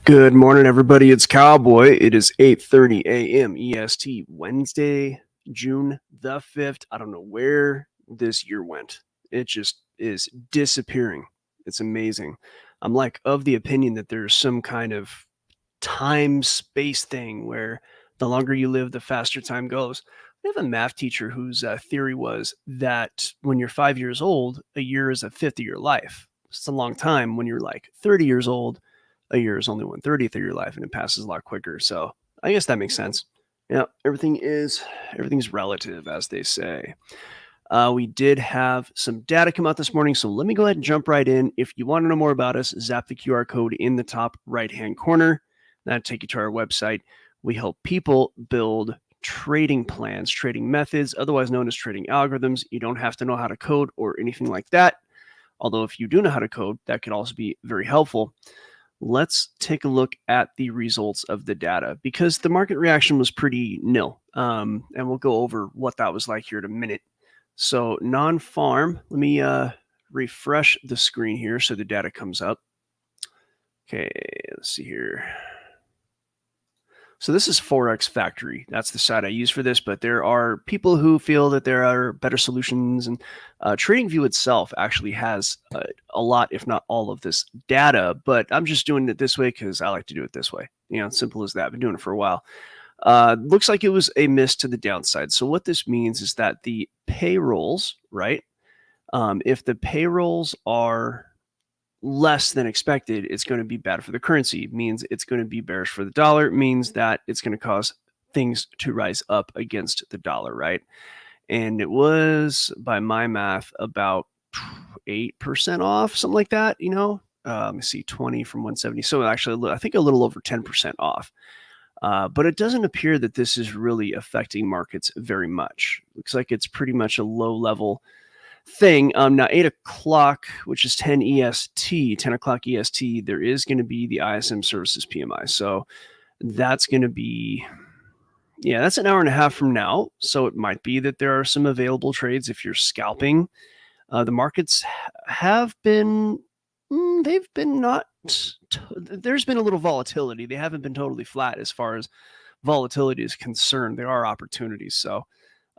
Good morning, everybody. It's Cowboy. It is 8:30 a.m. EST, Wednesday, June the 5th. I don't know where this year went. It just is disappearing. It's amazing. I'm like of the opinion that there's some kind of time space thing where the longer you live, the faster time goes. I have a math teacher whose theory was that when you're 5 years old, a year is a fifth of your life. It's a long time. When you're like 30 years old, a year is only 1/30th of your life, and it passes a lot quicker. So I guess that makes sense. Yeah, everything's relative, as they say. We did have some data come out this morning, so let me go ahead and jump right in. If you want to know more about us, zap the QR code in the top right-hand corner. That'll take you to our website. We help people build trading plans, trading methods, otherwise known as trading algorithms. You don't have to know how to code or anything like that. Although if you do know how to code, that could also be very helpful. Let's take a look at the results of the data because the market reaction was pretty nil. And we'll go over what that was like here in a minute. So non-farm, let me refresh the screen here so the data comes up. Okay, let's see here. So this is Forex Factory. That's the site I use for this, but there are people who feel that there are better solutions, and TradingView itself actually has a lot, if not all of this data, but I'm just doing it this way because I like to do it this way. Simple as that. I've been doing it for a while. Looks like it was a miss to the downside. So what this means is that the payrolls, right? If the payrolls are less than expected, it's going to be bad for the currency. It means it's going to be bearish for the dollar. It means that it's going to cause things to rise up against the dollar, right? And it was, by my math, about 8% off, something like that, let me see, 20 from 170. So actually, I think a little over 10% off. But it doesn't appear that this is really affecting markets very much. Looks like it's pretty much a low level thing. Now 8 o'clock, which is 10 o'clock EST, there is going to be the ISM services PMI. So that's going to be, that's an hour and a half from now. So it might be that there are some available trades if you're scalping. The markets have been, they've been not, there's been a little volatility. They haven't been totally flat as far as volatility is concerned. There are opportunities. So,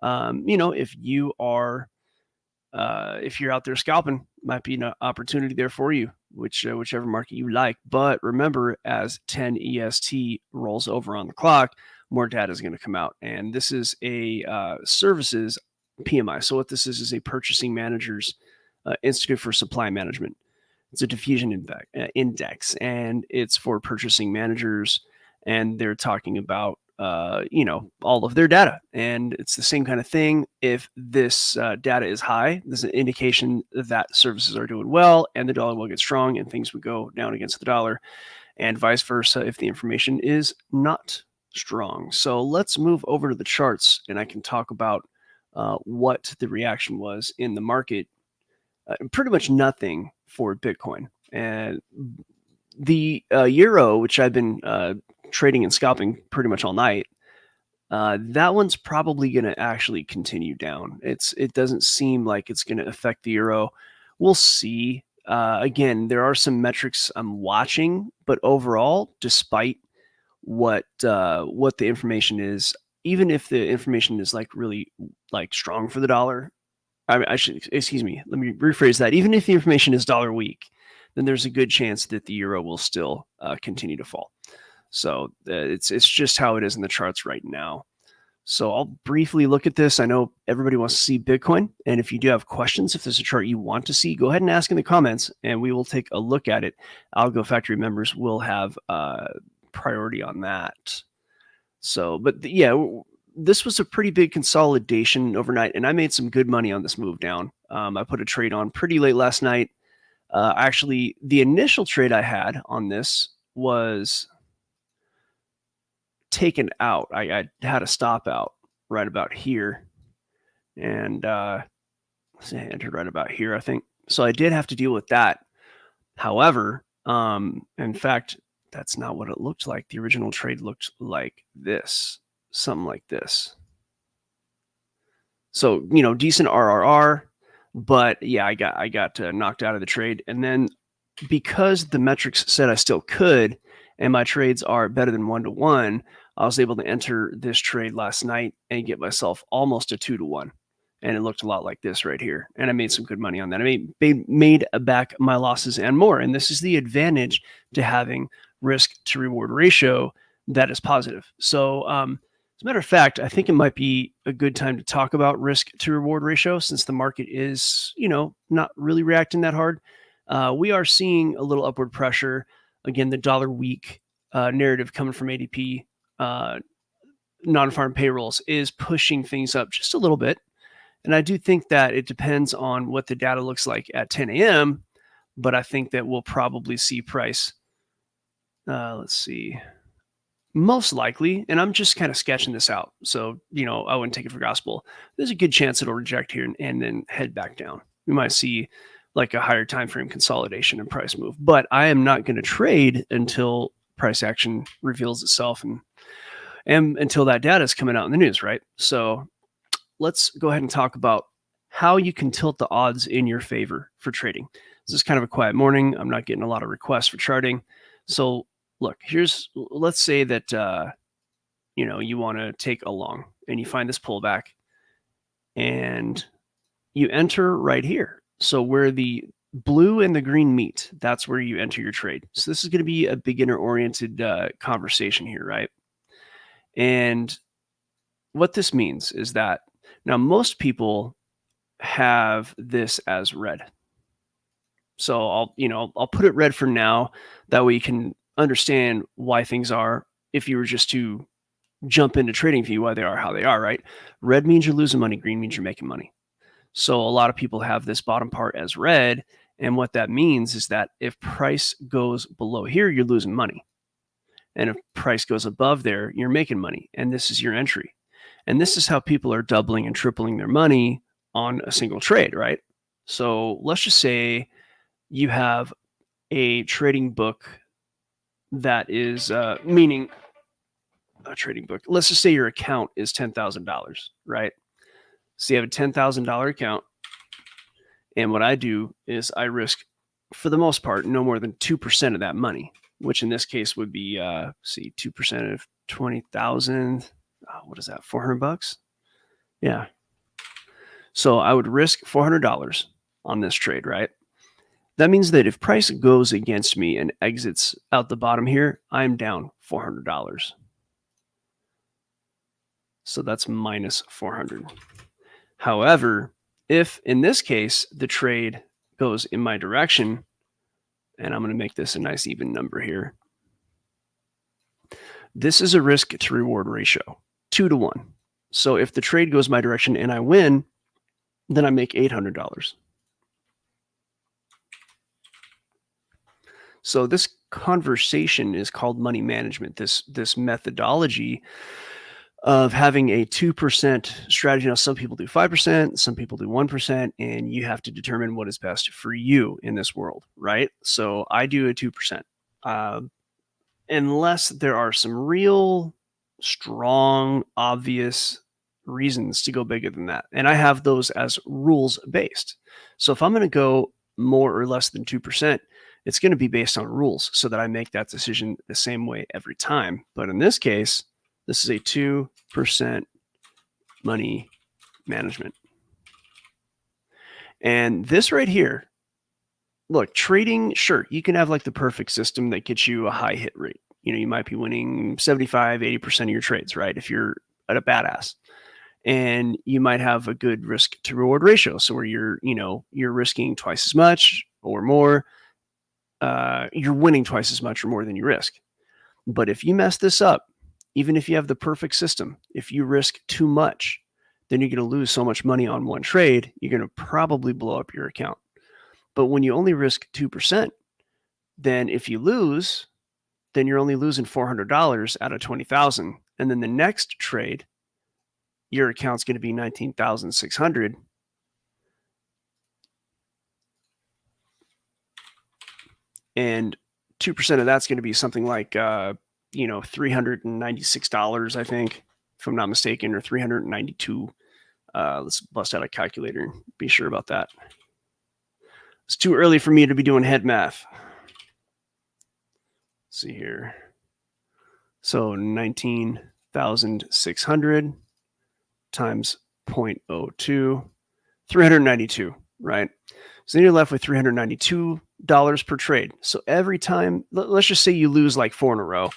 if you are, if you're out there scalping, might be an opportunity there for you, whichever market you like. But remember, as 10 EST rolls over on the clock, more data is going to come out. And this is a services PMI. So what this is a Purchasing Managers Institute for Supply Management. It's a diffusion index, and it's for purchasing managers. And they're talking about all of their data. And it's the same kind of thing. If this data is high, there's an indication that services are doing well and the dollar will get strong and things would go down against the dollar, and vice versa if the information is not strong. So let's move over to the charts and I can talk about what the reaction was in the market. Pretty much nothing for Bitcoin. And the euro, which I've been trading and scalping pretty much all night, that one's probably going to actually continue down. It doesn't seem like it's going to affect the euro. We'll see. Again, there are some metrics I'm watching, but overall, despite what the information is, even if the information is like really like strong for the dollar, excuse me, let me rephrase that. Even if the information is dollar weak, then there's a good chance that the euro will still continue to fall. So it's just how it is in the charts right now. So I'll briefly look at this. I know everybody wants to see Bitcoin. And if you do have questions, if there's a chart you want to see, go ahead and ask in the comments and we will take a look at it. Algo Factory members will have priority on that. So, but this was a pretty big consolidation overnight, and I made some good money on this move down. I put a trade on pretty late last night. Actually, the initial trade I had on this was taken out. I had a stop out right about here, and I entered right about here, I think. So I did have to deal with that. However, in fact, that's not what it looked like. The original trade looked like this. Something like this. So, decent RRR, but yeah, I got knocked out of the trade. And then because the metrics said I still could, and my trades are better than 1-to-1, I was able to enter this trade last night and get myself almost a 2-to-1. And it looked a lot like this right here. And I made some good money on that. I made back my losses and more. And this is the advantage to having risk to reward ratio that is positive. So, as a matter of fact, I think it might be a good time to talk about risk to reward ratio since the market is, not really reacting that hard. We are seeing a little upward pressure. Again, the dollar week narrative coming from ADP, non-farm payrolls, is pushing things up just a little bit. And I do think that it depends on what the data looks like at 10 a.m., but I think that we'll probably see price. Let's see. Most likely, and I'm just kind of sketching this out, so I wouldn't take it for gospel. There's a good chance it'll reject here and then head back down. We might see like a higher time frame consolidation and price move, but I am not going to trade until price action reveals itself and until that data is coming out in the news, right? So let's go ahead and talk about how you can tilt the odds in your favor for trading. This is kind of a quiet morning. I'm not getting a lot of requests for charting, so look, let's say that, you want to take a long and you find this pullback and you enter right here. So where the blue and the green meet, that's where you enter your trade. So this is going to be a beginner oriented conversation here, right? And what this means is that now most people have this as red. So I'll put it red for now. That way you can understand why things are, if you were just to jump into trading view, why they are how they are, right? Red means you're losing money, green means you're making money. So a lot of people have this bottom part as red, and what that means is that if price goes below here, you're losing money, and if price goes above there, you're making money, and this is your entry. And this is how people are doubling and tripling their money on a single trade, right? So let's just say you have a trading book that is meaning a trading book. Let's just say your account is $10,000, right? So you have a $10,000 account. And what I do is I risk, for the most part, no more than 2% of that money, which in this case would be, 2% of 20,000. What is that? $400? Yeah. So I would risk $400 on this trade, right? That means that if price goes against me and exits out the bottom here, I'm down $400. So that's minus 400. However, if in this case, the trade goes in my direction, and I'm going to make this a nice even number here. This is a risk to reward ratio, 2-to-1. So if the trade goes my direction and I win, then I make $800. So this conversation is called money management, this methodology of having a 2% strategy. Now, some people do 5%, some people do 1%, and you have to determine what is best for you in this world, right? So I do a 2%. Unless there are some real strong, obvious reasons to go bigger than that. And I have those as rules based. So if I'm going to go more or less than 2%, it's going to be based on rules so that I make that decision the same way every time. But in this case, this is a 2% money management. And this right here, look, trading, sure, you can have like the perfect system that gets you a high hit rate. You might be winning 75, 80% of your trades, right? If you're at a badass. And you might have a good risk to reward ratio. So where you're risking twice as much or more, you're winning twice as much or more than you risk. But if you mess this up, even if you have the perfect system, if you risk too much, then you're going to lose so much money on one trade, you're going to probably blow up your account. But when you only risk 2%, then if you lose, then you're only losing $400 out of 20,000. And then the next trade, your account's going to be 19,600. And 2% of that's going to be something like, $396, I think, if I'm not mistaken, or 392. Let's bust out a calculator and be sure about that. It's too early for me to be doing head math. Let's see here. So 19,600 times 0.02, 392, right? So then you're left with $392 per trade. So every time, let's just say you lose like 4 in a row.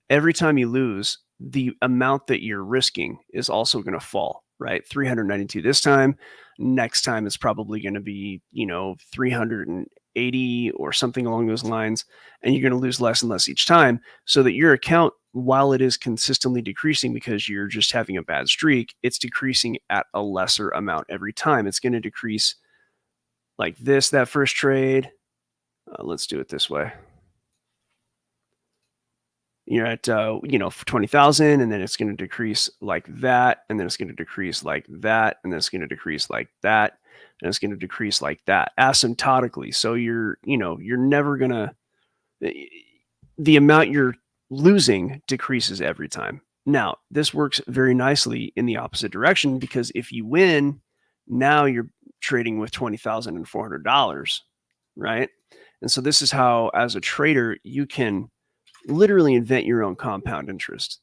Every time you lose, the amount that you're risking is also going to fall, right? 392 this time. Next time it's probably going to be, 380 or something along those lines. And you're going to lose less and less each time, so that your account, while it is consistently decreasing because you're just having a bad streak, it's decreasing at a lesser amount every time. It's going to decrease like this, that first trade. Let's do it this way. You're at 20,000, and then it's going to decrease like that, and then it's going to decrease like that, and then it's going to decrease like that, and it's going to decrease like that asymptotically. So you're never going to, the amount you're losing decreases every time. Now, this works very nicely in the opposite direction, because if you win, now you're trading with $20,400, right? And so this is how, as a trader, you can literally invent your own compound interest.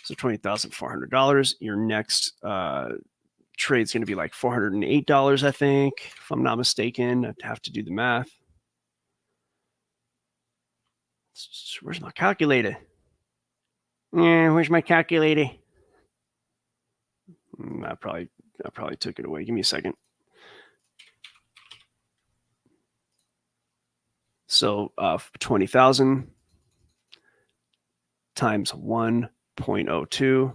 So $20,400. Your next trade is going to be like $408, I think, if I'm not mistaken. I'd have to do the math. Where's my calculator? Where's my calculator? I probably took it away. Give me a second. So 20,000 times 1.02,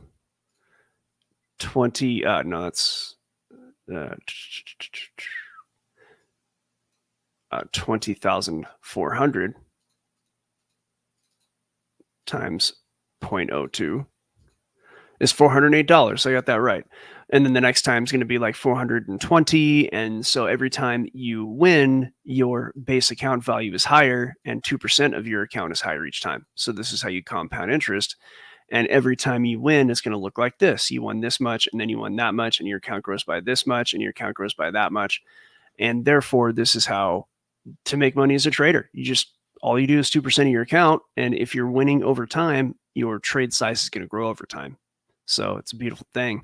20,400 times 0.02 is $408. I got that right. And then the next time is going to be like 420. And so every time you win, your base account value is higher, and 2% of your account is higher each time. So this is how you compound interest. And every time you win, it's going to look like this. You won this much, and then you won that much, and your account grows by this much, and your account grows by that much. And therefore, this is how to make money as a trader. All you do is 2% of your account. And if you're winning over time, your trade size is going to grow over time. So it's a beautiful thing.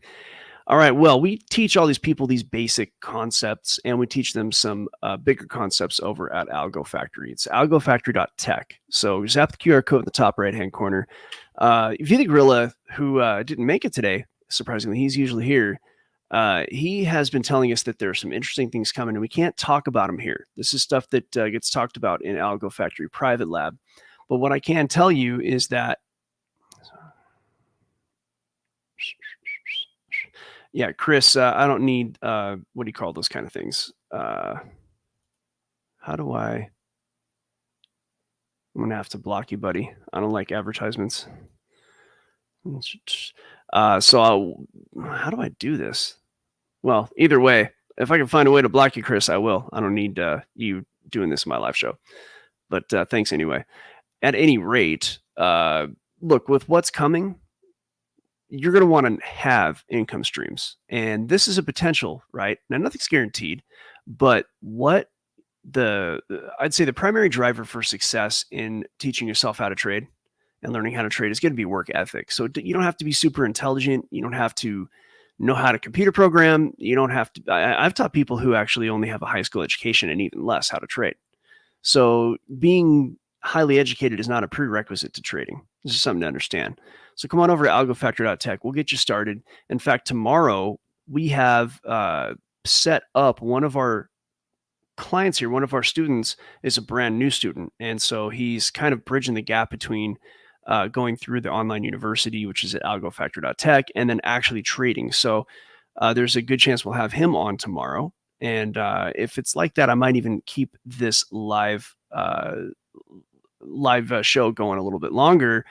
All right. Well, we teach all these people these basic concepts, and we teach them some bigger concepts over at Algo Factory. It's algofactory.tech. So just have the QR code in the top right-hand corner. Vita Gorilla, who didn't make it today, surprisingly, he's usually here. He has been telling us that there are some interesting things coming, and we can't talk about them here. This is stuff that gets talked about in Algo Factory Private Lab. But what I can tell you is that, yeah, Chris, I don't need, what do you call those kind of things? I'm going to have to block you, buddy. I don't like advertisements. How do I do this? Well, either way, if I can find a way to block you, Chris, I will. I don't need you doing this in my live show. But thanks anyway. At any rate, look, with what's coming, you're going to want to have income streams. And this is a potential, right? Now, nothing's guaranteed, but I'd say the primary driver for success in teaching yourself how to trade and learning how to trade is going to be work ethic. So you don't have to be super intelligent. You don't have to know how to computer program. You don't have to. I've taught people who actually only have a high school education and even less how to trade. So being highly educated is not a prerequisite to trading. This is something to understand. So come on over to algofactory.tech. We'll get you started. In fact, tomorrow we have set up one of our clients here. One of our students is a brand new student. And so he's kind of bridging the gap between going through the online university, which is at algofactory.tech, and then actually trading. So there's a good chance we'll have him on tomorrow. And if it's like that, I might even keep this live show going a little bit longer.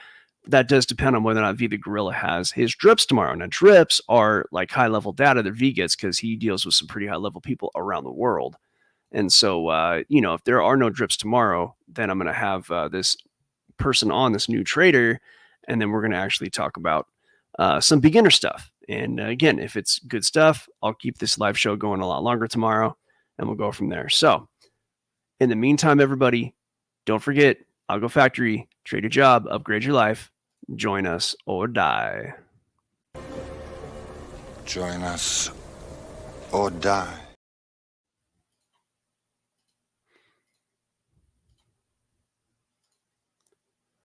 That does depend on whether or not Vita Gorilla has his drips tomorrow. Now, drips are like high-level data that V gets because he deals with some pretty high-level people around the world. And so, if there are no drips tomorrow, then I'm going to have this person on, this new trader, and then we're going to actually talk about some beginner stuff. And again, if it's good stuff, I'll keep this live show going a lot longer tomorrow, and we'll go from there. So in the meantime, everybody, don't forget, Algo Factory, trade your job, upgrade your life. Join us or die. Join us or die.